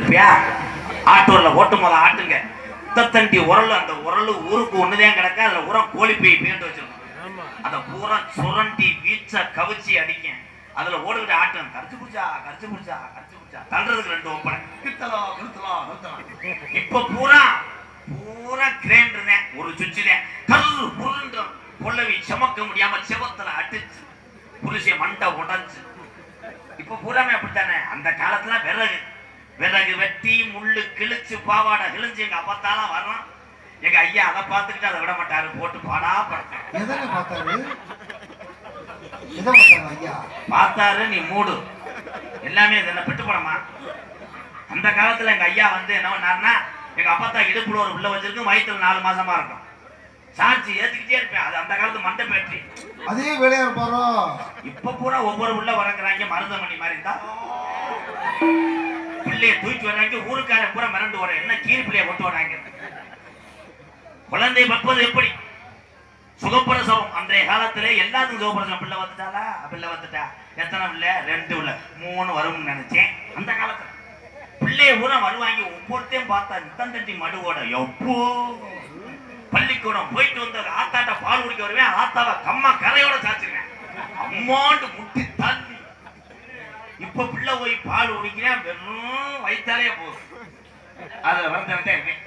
இருப்பியா? ஆட்டூர்ல ஓட்டு முதல்ல ஆட்டுங்க. தண்டி உரல், அந்த உரல் ஊருக்கு ஒண்ணுதான் கிடக்க. அதுல உரம் கோழி போய் பேண்டு வச்சிருக்கோம். அந்த பூரா சுரண்டி வீச்ச கவிச்சி அடிக்க. அதுல ஓடுகிட்ட ஆட்டம் கரைச்சு புடிச்சா தள்ளுறதுக்கு 2 ஒப்பனை நிறுத்தலாம். இப்ப பூரா கிரைண்டர் தான், ஒரு சுவிட்ச் தான். கல்லு புருண்டு பொல்லவி சமக்க முடியாம செவத்துல அடிச்சு புருஷ மண்டை உடஞ்சு. இப்ப பூராமே அப்படித்தானே. அந்த காலத்துல விறகு வெட்டி முள்ளு கிழிச்சு பாவாடை கிழிச்சு எங்க அப்பத்தாலாம் வர்றோம். எங்க ஐயா அதை பார்த்துக்கிட்டு அதை விட மாட்டாரு, போட்டு பாடா பார்த்தாரு. நீ மூடு எல்லாமே என்ன பிட்டு போடமா. அந்த காலத்துல எங்க ஐயா வந்து என்ன பண்ணாருன்னா, எங்க அப்பத்தா இடுப்புல ஒரு உள்ள வச்சிருக்கு, வயிற்றுல 4 மாசமா இருக்கும். சாட்சி ஏத்துக்கிட்டே இருப்பேன். அது அந்த காலத்து மண்டை பேட்டரி. அதே வேலையா இருப்பாரோ. இப்ப பூரா ஒவ்வொரு உள்ள வரக்குறாங்க மருதமணி மாதிரி இருந்தா பிள்ளைய தூக்கி வர்றாங்க. ஊருக்காரன் பூரா மிரண்டு வர என்ன கீழ் பிள்ளைய கொண்டு வராங்க. குழந்தை பற்பது எப்படி சுகப்பிரசவம். அன்றைய காலத்திலே எல்லாத்துக்கும் சுகப்பிரசவம். பிள்ளை வந்துட்டா எத்தனை பிள்ளை? 2 பிள்ளை 3 வரும்னு நினைச்சேன். அந்த காலத்துல பிள்ளைய பூரா வருவாங்க. ஒவ்வொருத்தையும் பார்த்தா தண்டி மடுவோட எப்போ பள்ளிக்கூடம் போயிட்டு வந்து ஆத்தாட்ட பால் குடிக்க வருவேன். ஆத்தாவை கம்மா கரையோட சாச்சிருவேன். அம்மாண்டு முட்டி தண்ணி. இப்ப பிள்ளை போய் பால் குடிக்கிறேன், வெறும் வயிற்றாலே போதும். அதுல வந்து இருக்கேன்.